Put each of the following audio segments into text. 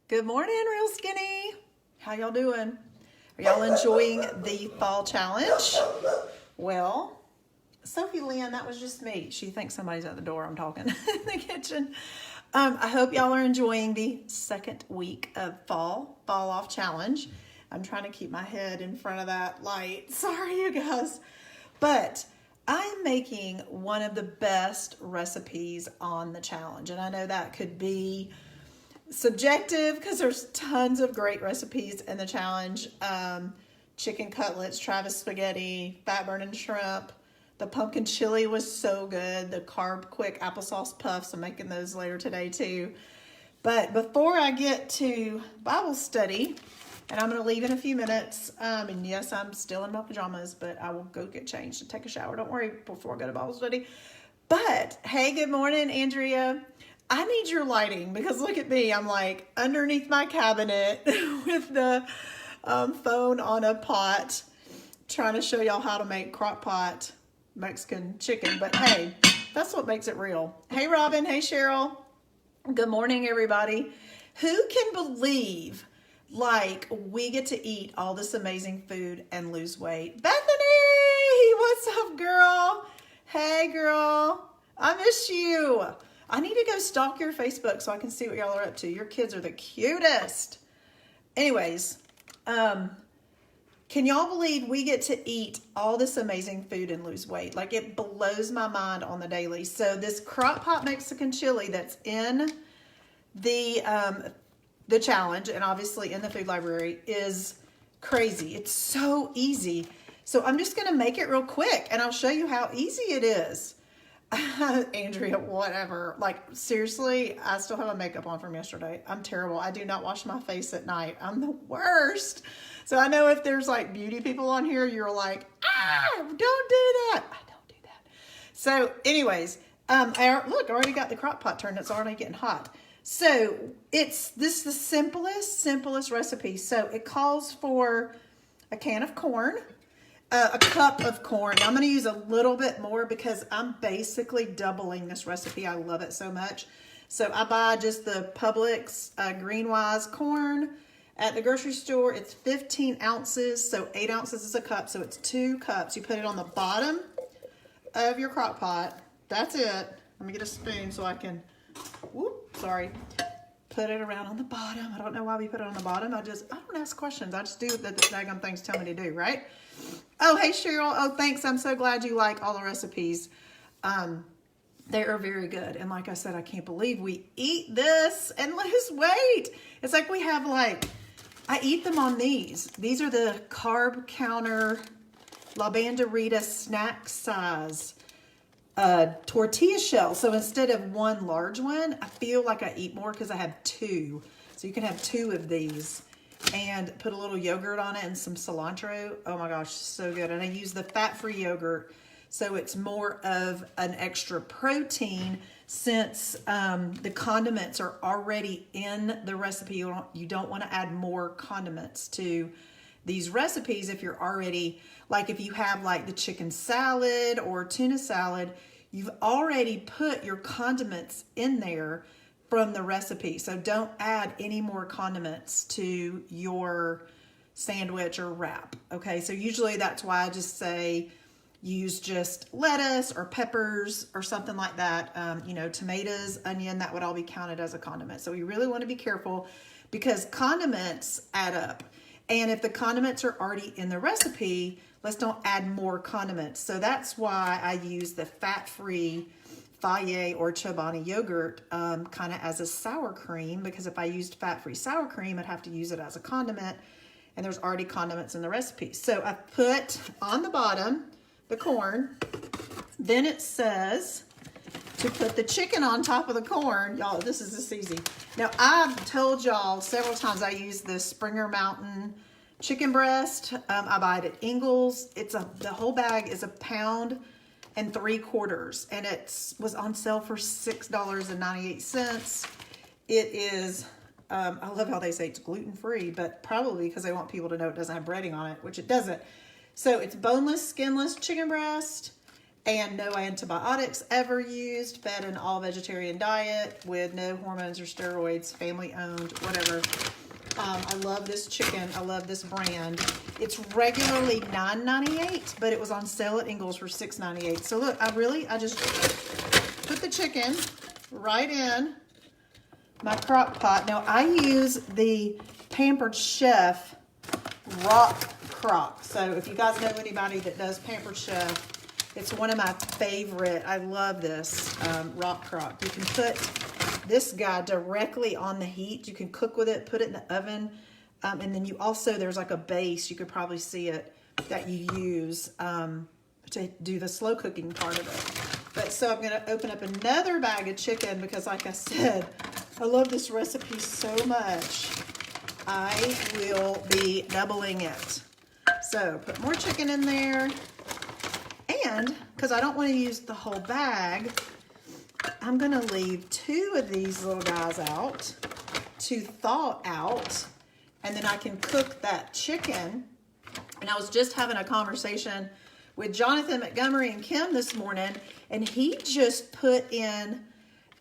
Good morning, Real Skinny. How y'all doing? Are y'all enjoying the fall challenge? Well, Sophie Lynn, that was just me. She thinks somebody's at the door. I'm talking in the kitchen. I hope y'all are enjoying the second week of fall off challenge. I'm trying to keep my head in front of that light. Sorry, you guys. But I'm making one of the best recipes on the challenge. And I know that could be subjective because there's tons of great recipes in the challenge. Chicken cutlets, Travis spaghetti, fat burning shrimp. The pumpkin chili was so good. The carb quick applesauce puffs, I'm making those later today too. But before I get to Bible study, and I'm going to leave in a few minutes, and yes, I'm still in my pajamas, but I will go get changed and take a shower. Don't worry, before I go to Bible study. But hey, good morning, Andrea. I need your lighting because look at me. I'm like underneath my cabinet with the phone on a pot trying to show y'all how to make Crockpot Mexican chicken. But hey, that's what makes it real. Hey, Robin. Hey, Cheryl. Good morning, everybody. Who can believe like we get to eat all this amazing food and lose weight? Bethany, what's up, girl? Hey, girl. I miss you. I need to go stalk your Facebook so I can see what y'all are up to. Your kids are the cutest. Anyways, can y'all believe we get to eat all this amazing food and lose weight? Like, it blows my mind on the daily. So this Crockpot Mexican chili that's in the challenge and obviously in the food library is crazy. It's so easy. So I'm just going to make it real quick and I'll show you how easy it is. Andrea, whatever. Like, seriously, I still have a makeup on from yesterday. I'm terrible. I do not wash my face at night. I'm the worst. So I know if there's like beauty people on here, you're like, don't do that. I don't do that. So anyways, look, I already got the crock pot turned. It's already getting hot. So this is the simplest recipe. So it calls for a can of corn, a cup of corn. I'm going to use a little bit more because I'm basically doubling this recipe. I love it so much. So I buy just the Publix Greenwise corn at the grocery store. It's 15 ounces, so 8 ounces is a cup, so it's 2 cups. You put it on the bottom of your crock pot. That's it. Let me get a spoon so I can, put it around on the bottom. I don't know why we put it on the bottom. I don't ask questions. I just do what the daggum things tell me to do, right? Oh, hey, Cheryl. Oh, thanks. I'm so glad you like all the recipes. They are very good. And like I said, I can't believe we eat this and lose weight. It's like we have I eat them on these. These are the Carb Counter La Banderita snack size tortilla shell. So instead of one large one, I feel like I eat more because I have 2. So you can have 2 of these and put a little yogurt on it and some cilantro. Oh my gosh, so good. And I use the fat-free yogurt, so it's more of an extra protein since the condiments are already in the recipe. You don't want to add more condiments to these recipes if you're already, like if you have like the chicken salad or tuna salad, you've already put your condiments in there from the recipe. So don't add any more condiments to your sandwich or wrap. Okay, so usually that's why I just say use just lettuce or peppers or something like that. Tomatoes, onion, that would all be counted as a condiment. So you really want to be careful because condiments add up. And if the condiments are already in the recipe, let's don't add more condiments. So that's why I use the fat-free Fage or Chobani yogurt kind of as a sour cream, because if I used fat-free sour cream, I'd have to use it as a condiment, and there's already condiments in the recipe. So I put on the bottom the corn. Then it says to put the chicken on top of the corn. Y'all, this is this easy. Now, I've told y'all several times I use the Springer Mountain chicken breast. I buy it at Ingles. The whole bag is £1.75 and it was on sale for $6.98. It is, I love how they say it's gluten-free, but probably because they want people to know it doesn't have breading on it, which it doesn't. So it's boneless, skinless chicken breast. and no antibiotics ever used, fed an all vegetarian diet with no hormones or steroids, family owned, whatever. I love this chicken. I love this brand. It's regularly $9.98, but it was on sale at Ingles for $6.98. So look, I just put the chicken right in my crock pot. Now I use the Pampered Chef Rock Crock. So if you guys know anybody that does Pampered Chef, it's one of my favorite. I love this Rock Crock. You can put this guy directly on the heat. You can cook with it, put it in the oven. And then you also, there's like a base, you could probably see it, that you use to do the slow cooking part of it. But so I'm gonna open up another bag of chicken because like I said, I love this recipe so much. I will be doubling it. So put more chicken in there. And because I don't want to use the whole bag, I'm going to leave 2 of these little guys out to thaw out. And then I can cook that chicken. And I was just having a conversation with Jonathan Montgomery and Kim this morning, and he just put in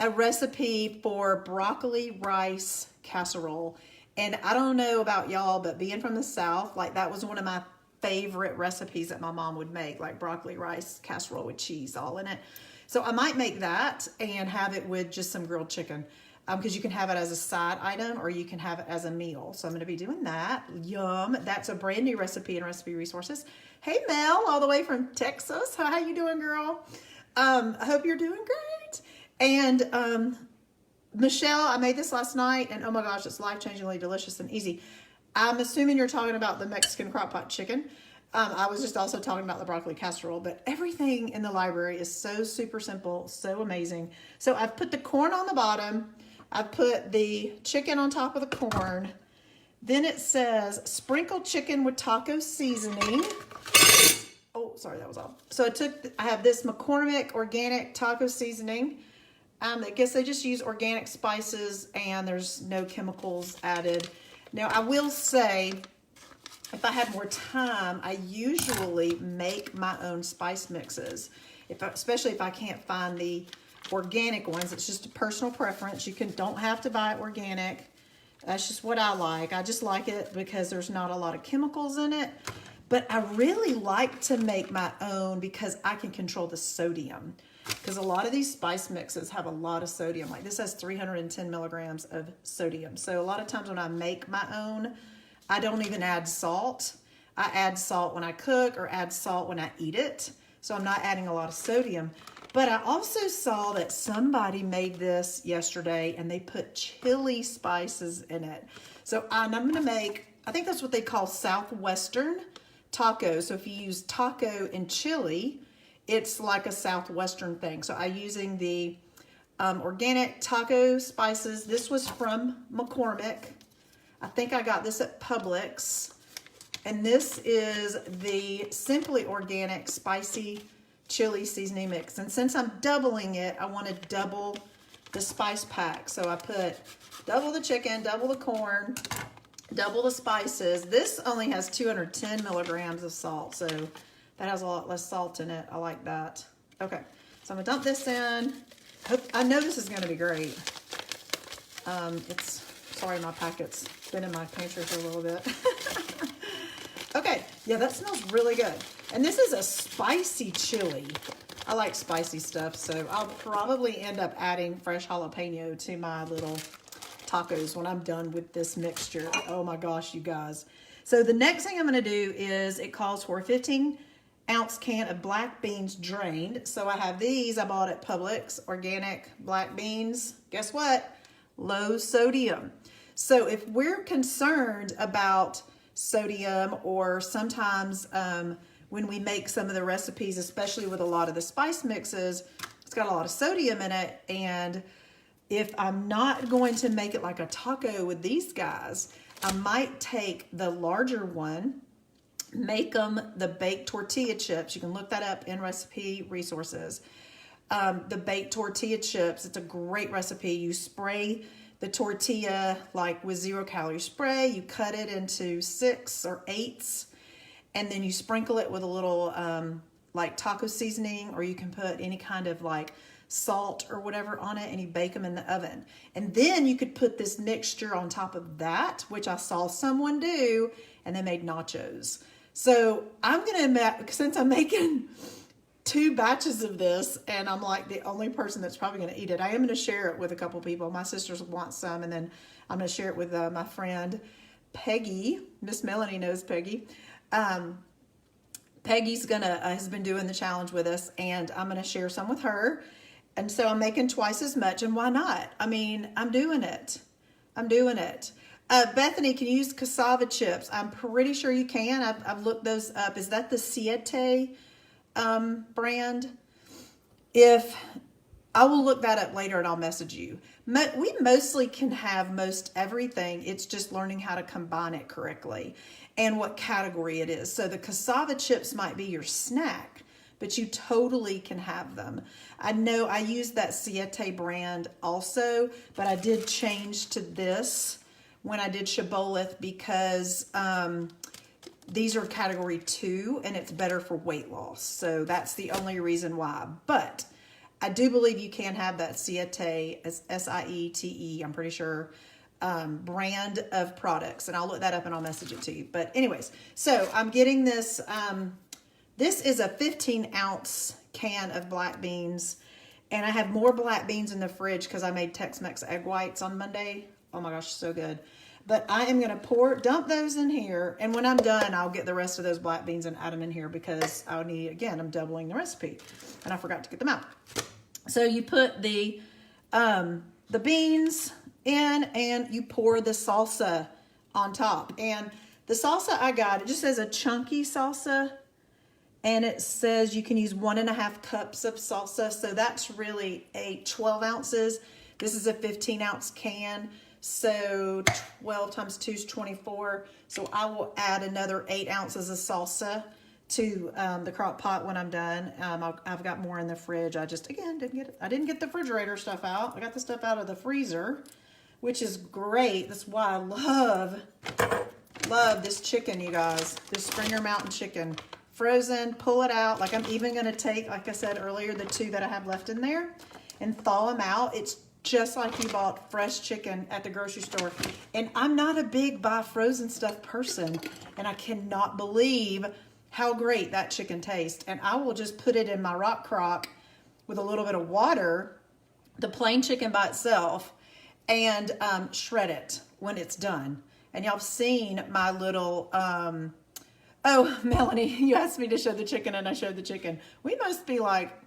a recipe for broccoli rice casserole. And I don't know about y'all, but being from the South, like that was one of my favorite recipes that my mom would make, like broccoli rice casserole with cheese all in it. So I might make that and have it with just some grilled chicken, because you can have it as a side item or you can have it as a meal. So I'm going to be doing that. Yum. That's a brand new recipe in Recipe Resources. Hey Mel, all the way from Texas. How you doing, girl? I hope you're doing great. And Michelle, I made this last night and oh my gosh, it's life-changingly delicious and easy. I'm assuming you're talking about the Mexican Crockpot chicken. I was just also talking about the broccoli casserole, but everything in the library is so super simple, so amazing. So I've put the corn on the bottom. I've put the chicken on top of the corn. Then it says sprinkled chicken with taco seasoning. Oh, sorry, that was all. So I have this McCormick organic taco seasoning. I guess they just use organic spices and there's no chemicals added. Now, I will say, if I had more time, I usually make my own spice mixes, especially if I can't find the organic ones. It's just a personal preference. You don't have to buy it organic. That's just what I like. I just like it because there's not a lot of chemicals in it. But I really like to make my own because I can control the sodium. Because a lot of these spice mixes have a lot of sodium. Like this has 310 milligrams of sodium. So a lot of times when I make my own, I don't even add salt. I add salt when I cook or add salt when I eat it. So I'm not adding a lot of sodium. But I also saw that somebody made this yesterday and they put chili spices in it. So I'm going to make, I think that's what they call Southwestern tacos. So if you use taco and chili, it's like a Southwestern thing. So I'm using the organic taco spices. This was from McCormick. I think I got this at Publix. And this is the Simply Organic Spicy Chili Seasoning Mix. And since I'm doubling it, I want to double the spice pack. So I put double the chicken, double the corn, double the spices. This only has 210 milligrams of salt. So that has a lot less salt in it. I like that. Okay, so I'm gonna dump this in. I know this is gonna be great. Sorry, my packet's been in my pantry for a little bit. Okay, yeah, that smells really good. And this is a spicy chili. I like spicy stuff, so I'll probably end up adding fresh jalapeno to my little tacos when I'm done with this mixture. Oh my gosh, you guys. So the next thing I'm gonna do is, it calls for a 15-ounce can of black beans drained. So I have these, I bought at Publix, organic black beans. Guess what? Low sodium. So if we're concerned about sodium, or sometimes when we make some of the recipes, especially with a lot of the spice mixes, it's got a lot of sodium in it. And if I'm not going to make it like a taco with these guys, I might take the larger one, make them the baked tortilla chips. You can look that up in Recipe Resources. The baked tortilla chips, it's a great recipe. You spray the tortilla like with 0-calorie spray. You cut it into 6 or 8s, and then you sprinkle it with a little like taco seasoning, or you can put any kind of like salt or whatever on it, and you bake them in the oven. And then you could put this mixture on top of that, which I saw someone do, and they made nachos. So I'm gonna, since I'm making 2 batches of this, and I'm like the only person that's probably gonna eat it, I am gonna share it with a couple people. My sisters want some, and then I'm gonna share it with my friend Peggy. Miss Melanie knows Peggy. Peggy's has been doing the challenge with us, and I'm gonna share some with her. And so I'm making twice as much, and why not? I mean, I'm doing it. Bethany, can you use cassava chips? I'm pretty sure you can. I've looked those up. Is that the Siete brand? If I will look that up later, and I'll message you. We mostly can have most everything. It's just learning how to combine it correctly and what category it is. So the cassava chips might be your snack, but you totally can have them. I know I use that Siete brand also, but I did change to this when I did Shibboleth because these are category 2, and it's better for weight loss. So that's the only reason why. But I do believe you can have that Siete, S-I-E-T-E, I'm pretty sure, brand of products. And I'll look that up and I'll message it to you. But anyways, so I'm getting this. This is a 15-ounce can of black beans. And I have more black beans in the fridge because I made Tex-Mex egg whites on Monday. Oh my gosh, so good. But I am going to dump those in here. And when I'm done, I'll get the rest of those black beans and add them in here because I'll need, again, I'm doubling the recipe. And I forgot to get them out. So you put the beans in, and you pour the salsa on top. And the salsa I got, it just says a chunky salsa. And it says you can use 1.5 cups of salsa. So that's really 12 ounces. This is a 15-ounce can. So 12 times 2 is 24. So I will add another 8 ounces of salsa to the crock pot when I'm done. I've got more in the fridge. I just, again, didn't get the refrigerator stuff out. I got the stuff out of the freezer, which is great. That's why I love this chicken, you guys. This Springer Mountain chicken. Frozen, pull it out. Like I'm even going to take, like I said earlier, the 2 that I have left in there and thaw them out. It's just like you bought fresh chicken at the grocery store. And I'm not a big buy frozen stuff person, and I cannot believe how great that chicken tastes. And I will just put it in my rock crock with a little bit of water, the plain chicken by itself, and shred it when it's done. And y'all have seen my little, oh, Melanie, you asked me to show the chicken, and I showed the chicken. We must be like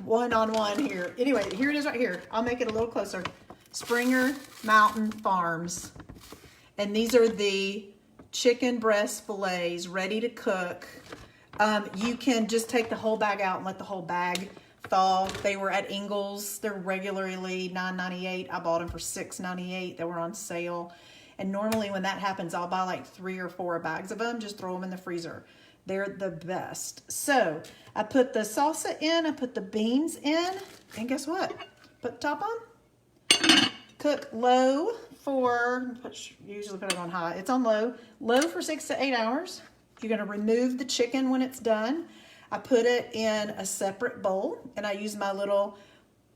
one-on-one here. Anyway, here it is right here. I'll make it a little closer. Springer Mountain Farms. And these are the chicken breast fillets ready to cook. You can just take the whole bag out and let the whole bag thaw. They were at Ingles. They're regularly $9.98. I bought them for $6.98. They were on sale. And normally when that happens, I'll buy like 3 or 4 bags of them. Just throw them in the freezer. They're the best. So I put the salsa in, I put the beans in, and guess what? Put the top on. Cook low for, usually put it on high. It's on low. Low for 6 to 8 hours. You're going to remove the chicken when it's done. I put it in a separate bowl, and I use my little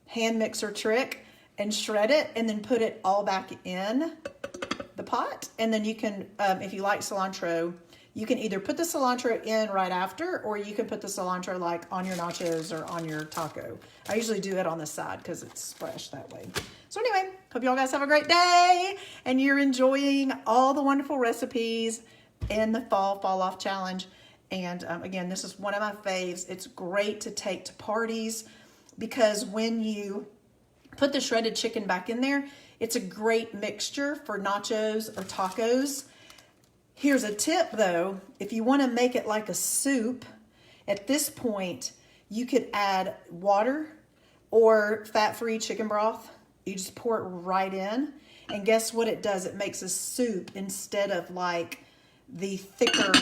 hand mixer trick and shred it, and then put it all back in the pot. And then you can, if you like cilantro, you can either put the cilantro in right after, or you can put the cilantro like on your nachos or on your taco. I usually do it on the side because it's fresh that way. So anyway, hope you all guys have a great day and you're enjoying all the wonderful recipes in the fall off challenge. And again, this is one of my faves. It's great to take to parties because when you put the shredded chicken back in there, it's a great mixture for nachos or tacos. Here's a tip though, if you want to make it like a soup, at this point, you could add water or fat-free chicken broth. You just pour it right in, and guess what it does? It makes a soup instead of like the thicker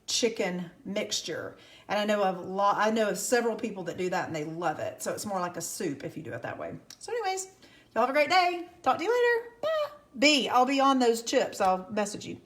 chicken mixture. And I know of several people that do that and they love it. So it's more like a soup if you do it that way. So anyways, y'all have a great day. Talk to you later. Bye. I'll be on those chips. I'll message you.